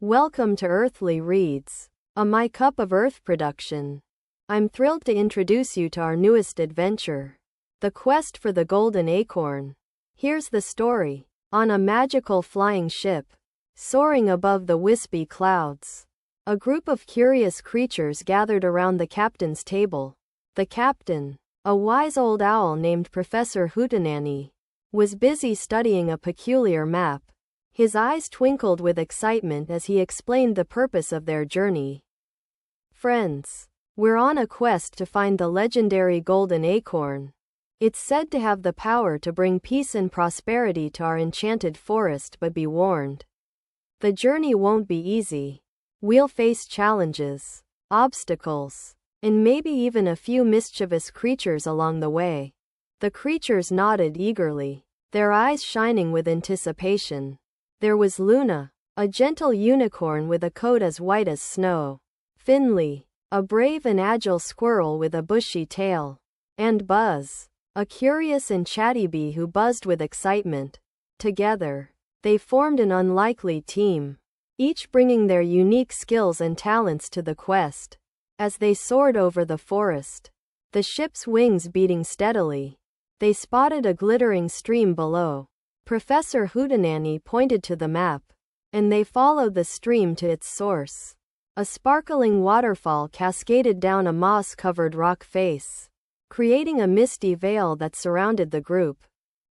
Welcome to Earthly Reads, a My Cup of Earth production. I'm thrilled to introduce you to our newest adventure, The Quest for the Golden Acorn. Here's the story. On a magical flying ship, soaring above the wispy clouds, a group of curious creatures gathered around the captain's table. The captain, a wise old owl named Professor Hootenanny, was busy studying a peculiar map. His eyes twinkled with excitement as he explained the purpose of their journey. Friends, we're on a quest to find the legendary golden acorn. It's said to have the power to bring peace and prosperity to our enchanted forest, but be warned. The journey won't be easy. We'll face challenges, obstacles, and maybe even a few mischievous creatures along the way. The creatures nodded eagerly, their eyes shining with anticipation. There was Luna, a gentle unicorn with a coat as white as snow. Finley, a brave and agile squirrel with a bushy tail. And Buzz, a curious and chatty bee who buzzed with excitement. Together, they formed an unlikely team, each bringing their unique skills and talents to the quest. As they soared over the forest, the ship's wings beating steadily, they spotted a glittering stream below. Professor Hootenanny pointed to the map, and they followed the stream to its source. A sparkling waterfall cascaded down a moss-covered rock face, creating a misty veil that surrounded the group.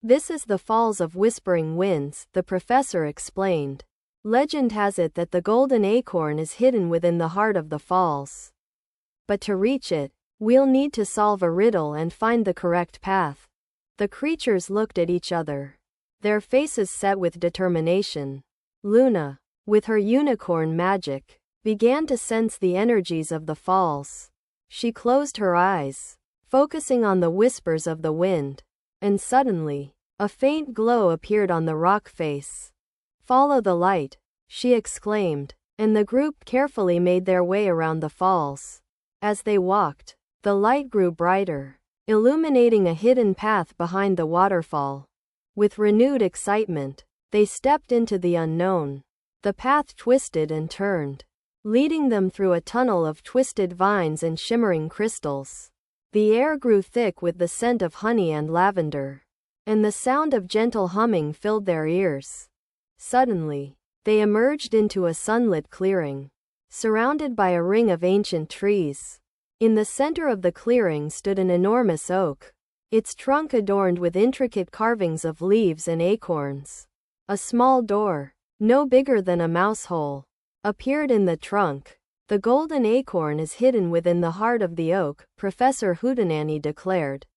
"This is the Falls of Whispering Winds," the professor explained. "Legend has it that the golden acorn is hidden within the heart of the falls. But to reach it, we'll need to solve a riddle and find the correct path." The creatures looked at each other, their faces set with determination. Luna, with her unicorn magic, began to sense the energies of the falls. She closed her eyes, focusing on the whispers of the wind, and suddenly, a faint glow appeared on the rock face. "Follow the light," she exclaimed, and the group carefully made their way around the falls. As they walked, the light grew brighter, illuminating a hidden path behind the waterfall. With renewed excitement, they stepped into the unknown. The path twisted and turned, leading them through a tunnel of twisted vines and shimmering crystals. The air grew thick with the scent of honey and lavender, and the sound of gentle humming filled their ears. Suddenly, they emerged into a sunlit clearing, surrounded by a ring of ancient trees. In the center of the clearing stood an enormous oak, its trunk adorned with intricate carvings of leaves and acorns. A small door, no bigger than a mouse hole, appeared in the trunk. "The golden acorn is hidden within the heart of the oak," Professor Hootenanny declared.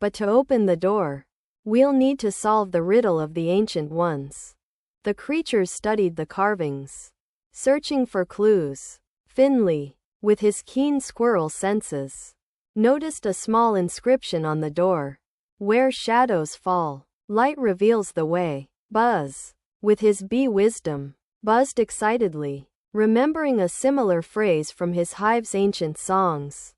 "But to open the door, we'll need to solve the riddle of the ancient ones." The creatures studied the carvings, searching for clues. Finley, with his keen squirrel senses, noticed a small inscription on the door. "Where shadows fall, light reveals the way." Buzz, with his bee wisdom, buzzed excitedly, remembering a similar phrase from his hive's ancient songs.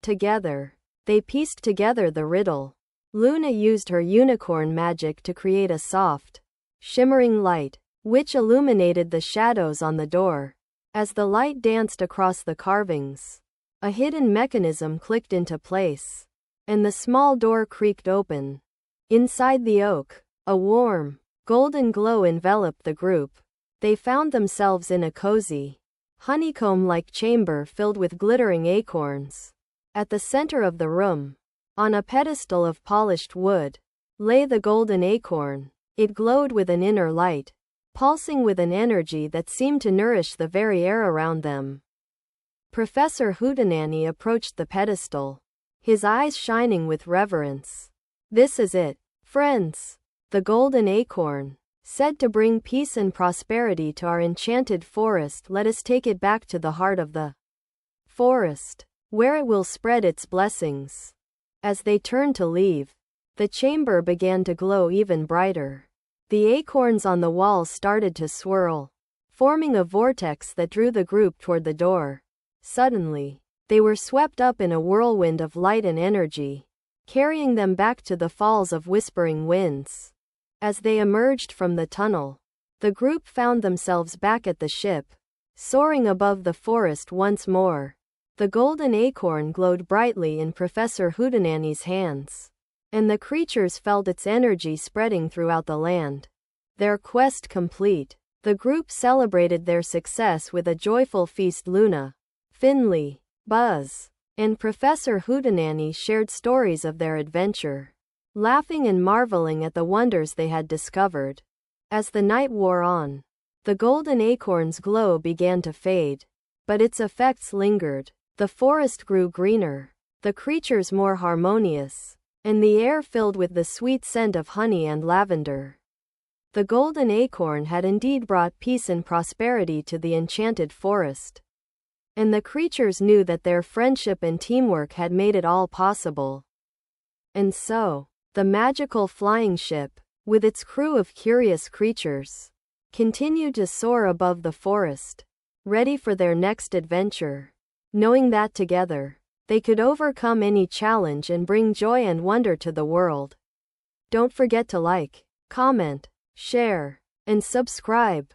Together, they pieced together the riddle. Luna used her unicorn magic to create a soft, shimmering light, which illuminated the shadows on the door. As the light danced across the carvings, a hidden mechanism clicked into place, and the small door creaked open. Inside the oak, a warm, golden glow enveloped the group. They found themselves in a cozy, honeycomb-like chamber filled with glittering acorns. At the center of the room, on a pedestal of polished wood, lay the golden acorn. It glowed with an inner light, pulsing with an energy that seemed to nourish the very air around them. Professor Hootenanny approached the pedestal, his eyes shining with reverence. "This is it, friends. The golden acorn, said to bring peace and prosperity to our enchanted forest. Let us take it back to the heart of the forest, where it will spread its blessings." As they turned to leave, the chamber began to glow even brighter. The acorns on the walls started to swirl, forming a vortex that drew the group toward the door. Suddenly, they were swept up in a whirlwind of light and energy, carrying them back to the Falls of Whispering Winds. As they emerged from the tunnel, the group found themselves back at the ship, soaring above the forest once more. The golden acorn glowed brightly in Professor Hootenanny's hands, and the creatures felt its energy spreading throughout the land. Their quest complete, the group celebrated their success with a joyful feast. Luna, Finley, Buzz, and Professor Hootenanny shared stories of their adventure, laughing and marveling at the wonders they had discovered. As the night wore on, the golden acorn's glow began to fade, but its effects lingered. The forest grew greener, the creatures more harmonious, and the air filled with the sweet scent of honey and lavender. The golden acorn had indeed brought peace and prosperity to the enchanted forest, and the creatures knew that their friendship and teamwork had made it all possible. And so, the magical flying ship, with its crew of curious creatures, continued to soar above the forest, ready for their next adventure, knowing that together, they could overcome any challenge and bring joy and wonder to the world. Don't forget to like, comment, share, and subscribe.